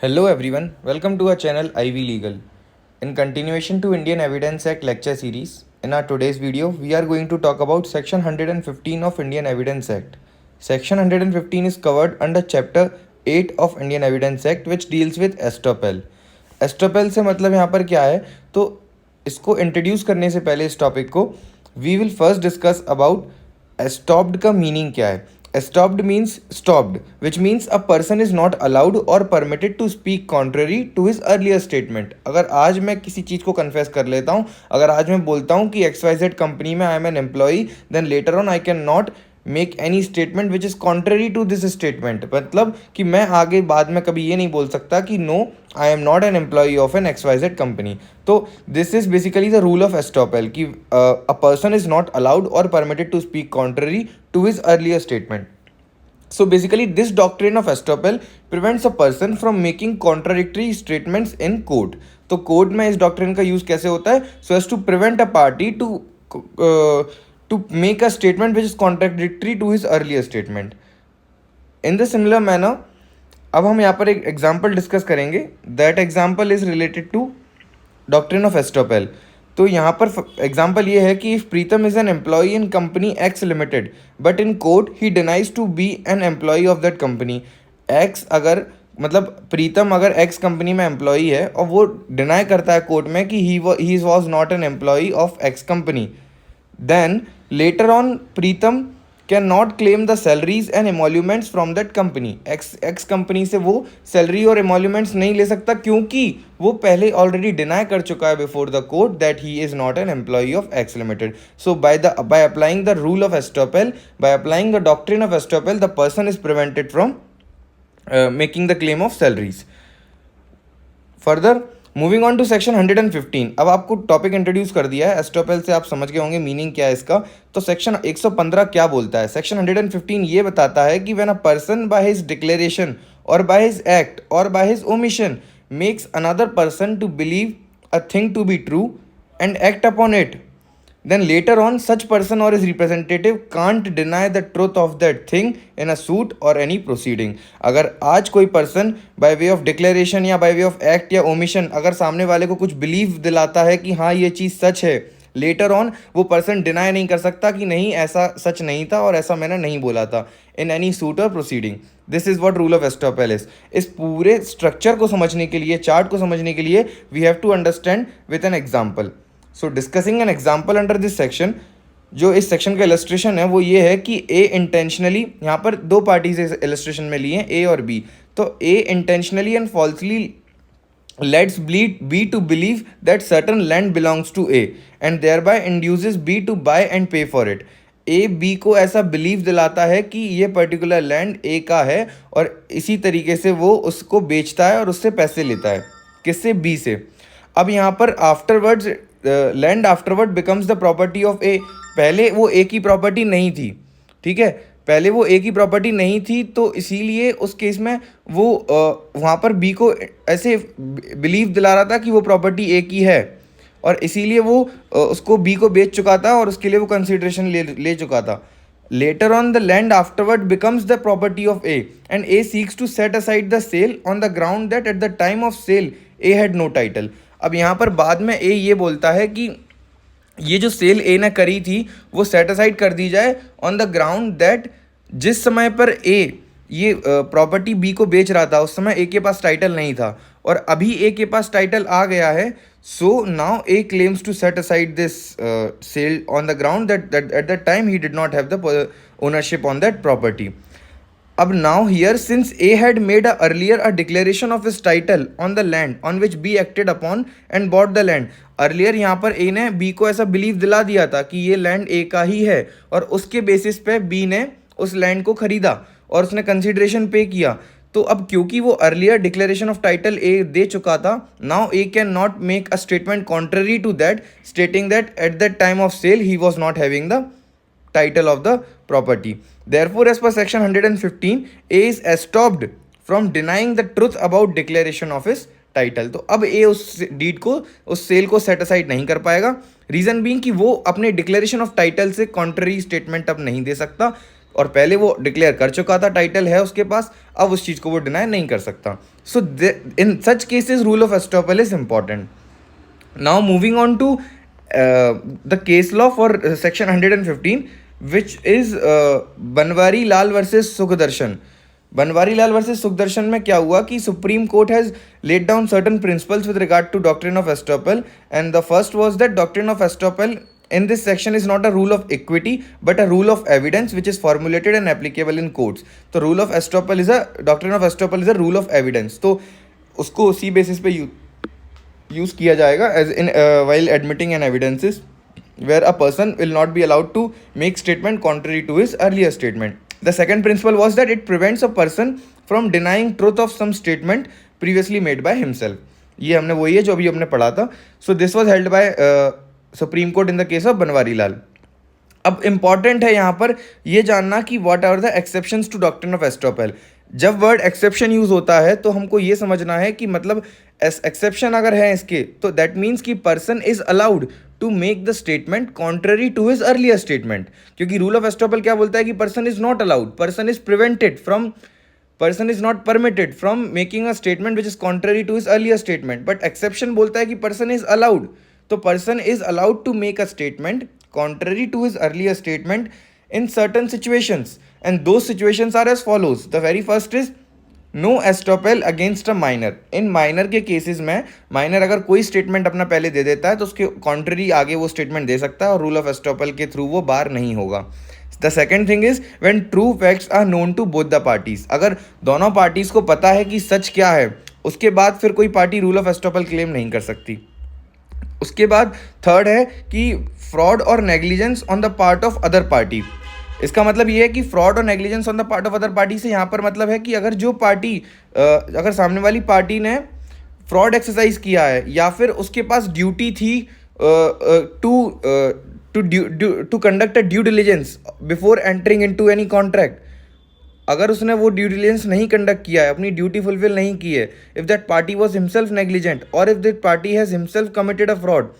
Hello everyone, welcome to our channel Ivy Legal. In continuation to Indian Evidence Act lecture series, in our today's video, we are going to talk about Section 115 of Indian Evidence Act. Section 115 is covered under Chapter 8 of Indian Evidence Act which deals with estoppel. Estoppel से मतलब यहाँ पर क्या है, तो इसको introduce करने से पहले इस टॉपिक को we will first discuss about estopped का मीनिंग क्या है. Estopped means stopped, which means a person is not allowed or permitted to speak contrary to his earlier statement. अगर आज मैं किसी चीज़ को कन्फेस कर लेता हूँ, अगर आज मैं बोलता हूँ कि XYZ कंपनी में I am an employee, then later on I can not make any statement which is contrary to this statement. मतलब कि मैं आगे बाद में कभी ये नहीं बोल सकता कि no I am not an employee of an XYZ company. तो this is basically the rule of estoppel कि a person is not allowed और permitted to speak contrary to his earlier statement. So basically this doctrine of estoppel prevents a person from making contradictory statements in court. तो court में इस doctrine का use कैसे होता है? So as to prevent a party to make a statement which is contradictory to his earlier statement. In the similar manner, अब हम यहाँ पर एक एग्जाम्पल डिस्कस करेंगे. That example is related to doctrine of estoppel. तो यहाँ पर example ये है कि if Pritam is an employee in company X limited but in court he denies to be an employee of that company. X अगर मतलब प्रीतम अगर एक्स कंपनी में एम्प्लॉई है और वो डिनाई करता है कोर्ट में कि he was not an employee of X company, then later on Pritam can not claim the salaries and emoluments from that company. X company से वो सैलरी और एमोल्यूमेंट्स नहीं ले सकता क्योंकि वो पहले ऑलरेडी डिनाई कर चुका है before the court that he is not an employee of X limited. So by applying the rule of estoppel, by applying the doctrine of estoppel, the person is prevented from making the claim of salaries. Further moving on to section 115. अब आपको topic introduce कर दिया है estoppel से, आप समझ गए होंगे मीनिंग क्या है इसका. तो सेक्शन 115 क्या बोलता है? सेक्शन 115 ये बताता है कि when a person by his declaration और बाय हिज एक्ट और by his omission makes another person to believe a thing to be true and act upon it, then later on such person or his representative can't deny the truth of that thing in a suit or any proceeding. अगर आज कोई person by way of declaration या by way of act या omission अगर सामने वाले को कुछ बिलीव दिलाता है कि हाँ ये चीज़ सच है, लेटर ऑन वो पर्सन डिनाई नहीं कर सकता कि नहीं ऐसा सच नहीं था और ऐसा मैंने नहीं बोला था इन एनी सूट और proceeding. This is what rule of estoppel is. इस पूरे स्ट्रक्चर को समझने के लिए, चार्ट को समझने के लिए we have to understand with an example. So discussing an example under this section, जो इस सेक्शन का इलस्ट्रेशन है वो ये है कि ए इंटेंशनली, यहाँ पर दो पार्टीज इस इलस्ट्रेशन में लिए हैं, ए और बी. तो A intentionally and falsely lets B to believe that certain land belongs to A and thereby induces B to buy and pay for it. A B को ऐसा बिलीव दिलाता है कि ये पर्टिकुलर लैंड ए का है और इसी तरीके से वो उसको बेचता है और उससे पैसे लेता है. किससे? बी से. अब यहाँ पर afterwards land afterward becomes the property of A. पहले वो ए की प्रॉपर्टी नहीं थी, ठीक है, पहले वो ए की प्रॉपर्टी नहीं थी, तो इसीलिए उस केस में वो वहाँ पर बी को ऐसे बिलीव दिला रहा था कि वो प्रॉपर्टी ए की है और इसीलिए वो उसको बी को बेच चुका था और उसके लिए वो कंसिडरेशन ले चुका था. Later on, the land afterward becomes the property of A, and A seeks to set aside the sale on the ground that at the time of sale A had no title. अब यहाँ पर बाद में ए ये बोलता है कि ये जो सेल ए ने करी थी वो सेट असाइड कर दी जाए ऑन द ग्राउंड दैट जिस समय पर ए ये प्रॉपर्टी बी को बेच रहा था उस समय ए के पास टाइटल नहीं था और अभी ए के पास टाइटल आ गया है. So now A claims to set aside this sale on the ground that at the time he did not have the ownership on that property. अब now here since A had made earlier a declaration of his title on the land on which B acted upon and bought the land. earlier यहाँ पर A ने B को ऐसा believe दिला दिया था कि ये लैंड A का ही है और उसके बेसिस पे B ने उस लैंड को खरीदा और उसने कंसिडरेशन पे किया. तो अब क्योंकि वो earlier declaration of title A दे चुका था, now A can not make a statement contrary to that stating that at that time of sale he was not having the title of the property. Therefore, as per section 115, A is estopped from denying the truth about declaration of his title. तो अब A उस deed को, उस cell को set aside नहीं कर पाएगा. Reason being कि वो अपने डिक्लेरेशन ऑफ टाइटल से कॉन्ट्ररी स्टेटमेंट अब नहीं दे सकता और पहले वो डिक्लेयर कर चुका था, टाइटल है उसके पास, अब उस चीज़ को वो डिनाई नहीं कर सकता. So in such cases rule of estoppel is important. Now moving on to the case law for section 115, which is Banwari Lal versus Sukhdarshan. Banwari Lal versus Sukhdarshan में क्या हुआ कि Supreme Court has laid down certain principles with regard to doctrine of estoppel, and the first was that doctrine of estoppel in this section is not a rule of equity but a rule of evidence which is formulated and applicable in courts. तो rule of estoppel is a doctrine of estoppel is a rule of evidence. तो उसको उसी basis पे use किया जाएगा as in while admitting an evidences where a person will not be allowed to make statement contrary to his earlier statement. The second principle was that it prevents a person from denying truth of some statement previously made by himself. ये हमने वही है जो अभी हमने पढ़ा था. So this was held by Supreme Court in the case of Banwari Lal. अब इम्पॉर्टेंट है यहाँ पर ये जानना कि what are the exceptions to doctrine of estoppel. जब वर्ड एक्सेप्शन यूज होता है तो हमको ये समझना है कि मतलब एक्सेप्शन अगर है इसके तो दैट मीन्स कि person is allowed to make the statement contrary to his earlier statement. क्योंकि रूल ऑफ एस्टॉपल क्या बोलता है कि person is not allowed, person is prevented from, person is not permitted from making a statement which is contrary to his earlier statement. But exception बोलता है कि person is allowed. तो person is allowed to make a statement contrary to his earlier statement in certain situations, and those situations are as follows. The very first is no estoppel against a minor. in minor के cases में minor अगर कोई statement अपना पहले दे देता है तो उसके contrary आगे वो statement दे सकता है और rule of estoppel के through वो बार नहीं होगा. The second thing is when true facts are known to both the parties. अगर दोनों पार्टीज को पता है कि सच क्या है उसके बाद फिर कोई party rule of estoppel claim नहीं कर सकती. उसके बाद थर्ड है कि फ्रॉड और negligence on the part of other party. इसका मतलब ये है कि फ्रॉड और negligence on the part of other party से यहाँ पर मतलब है कि अगर जो पार्टी अगर सामने वाली पार्टी ने फ्रॉड एक्सरसाइज किया है या फिर उसके पास ड्यूटी थी to conduct a due diligence before entering into any contract, अगर उसने वो ड्यू डिलिजेंस नहीं कंडक्ट किया है, अपनी ड्यूटी फुलफिल नहीं की है, if that party was himself negligent और if that party has himself committed a fraud,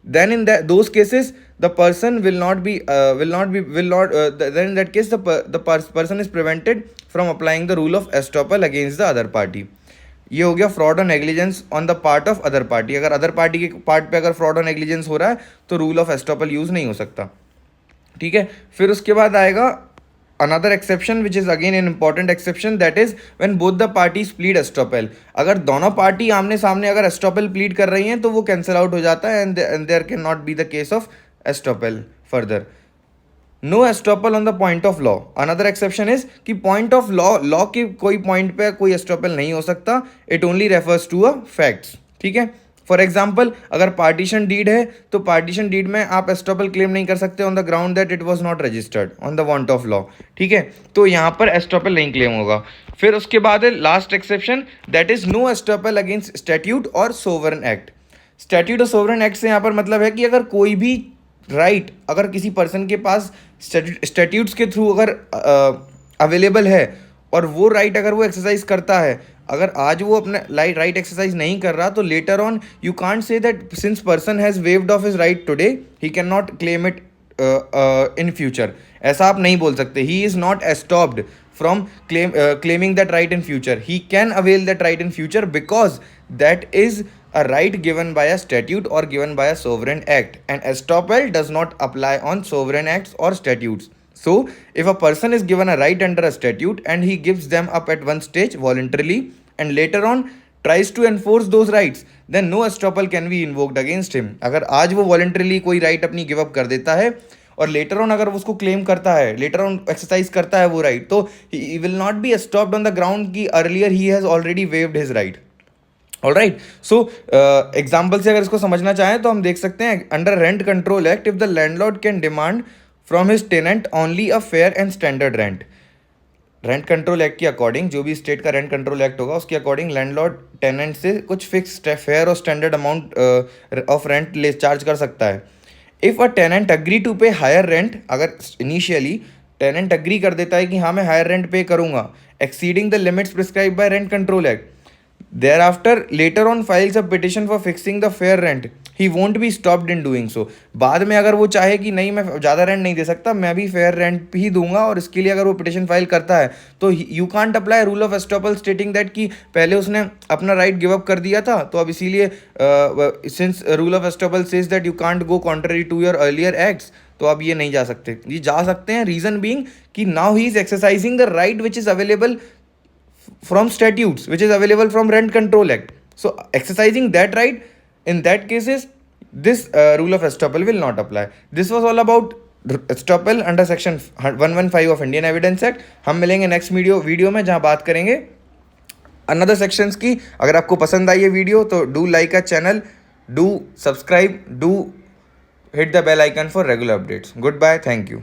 then in those cases the person will not then in that case the person is prevented from applying the rule of estoppel against the other party. ये हो गया fraud और negligence on the part of other party. अगर other party के part पे अगर fraud और negligence हो रहा है तो रूल ऑफ एस्टॉपल यूज नहीं हो सकता. ठीक है, फिर उसके बाद आएगा another exception which is again an important exception, that is when both the parties plead estoppel. अगर दोनों पार्टी आमने सामने अगर एस्टॉपल प्लीड कर रही हैं तो वो कैंसिल आउट हो जाता है and there can not be the case of estoppel further. No estoppel on the point of law. Another exception is कि पॉइंट ऑफ लॉ के कोई पॉइंट पे कोई एस्टॉपल नहीं हो सकता. It only refers to a facts. ठीक है, फॉर एग्जाम्पल अगर पार्टीशन डीड है तो पार्टीशन डीड में आप एस्टॉपल क्लेम नहीं कर सकते on the ground that it was not registered on the want of law. ठीक है, तो यहाँ पर एस्टॉपल नहीं क्लेम होगा. फिर उसके बाद है last exception, that is no estoppel against statute और सोवरन एक्ट. स्टैट्यूट और सोवरन एक्ट से यहाँ पर मतलब है कि अगर कोई भी राइट अगर किसी पर्सन के पास स्टैट्यूट्स के थ्रू अगर अवेलेबल है और वो राइट अगर वो एक्सरसाइज करता है, अगर आज वो अपना राइट एक्सरसाइज नहीं कर रहा तो later on you can't say that since person has waived off his right today he can not claim it in future. ऐसा आप नहीं बोल सकते. He is not estopped from claiming that right in future. He can avail that right in future because that is a right given by a statute or given by a sovereign act, and estoppel does not apply on sovereign acts or statutes. So if a person is given a right under a statute and he gives them up at one stage voluntarily and later on tries to enforce those rights, then no estoppel can be invoked against him. अगर आज वो voluntarily कोई right अपनी give up कर देता है और later on अगर उसको क्लेम करता है, लेटर ऑन एक्सरसाइज करता है वो राइट, तो he will not be stopped on the ground कि earlier he has already waived his right. Alright, so example से अगर इसको समझना चाहें तो हम देख सकते हैं under rent control act if the landlord can demand from his tenant only a fair and standard rent. Rent control act के अकॉर्डिंग, जो भी स्टेट का रेंट कंट्रोल एक्ट होगा उसके अकॉर्डिंग लैंडलॉर्ड टेनेंट से कुछ फिक्स फेयर और standard amount of rent ले चार्ज कर सकता है. If a tenant agree to pay higher rent, अगर इनिशियली टेनेंट अग्री कर देता है कि हाँ मैं हायर रेंट पे करूँगा exceeding the limits prescribe bye rent control act, thereafter later on files a petition for fixing the fair rent, he won't be stopped in doing so. बाद में अगर वो चाहे कि नहीं मैं ज़्यादा रेंट नहीं दे सकता, मैं भी फेयर रेंट ही दूंगा, और इसके लिए अगर वो पिटिशन फाइल करता है तो you can't apply rule of estoppel stating that कि पहले उसने अपना राइट गिव अप कर दिया था, तो अब इसीलिए since rule of estoppel says that you can't go contrary to your earlier acts, तो अब ये नहीं जा सकते, ये जा सकते हैं. रीजन बीइंग कि now he is exercising the right which is available from statutes, which is available from Rent Control Act. So exercising that right in that cases, this rule of estoppel will not apply. This was all about estoppel under section 115 of Indian Evidence Act. हम मिलेंगे next video में जहाँ बात करेंगे another sections की. अगर आपको पसंद आई ये वीडियो तो do like a channel, do subscribe, do hit the bell icon for regular updates. Goodbye. Thank you.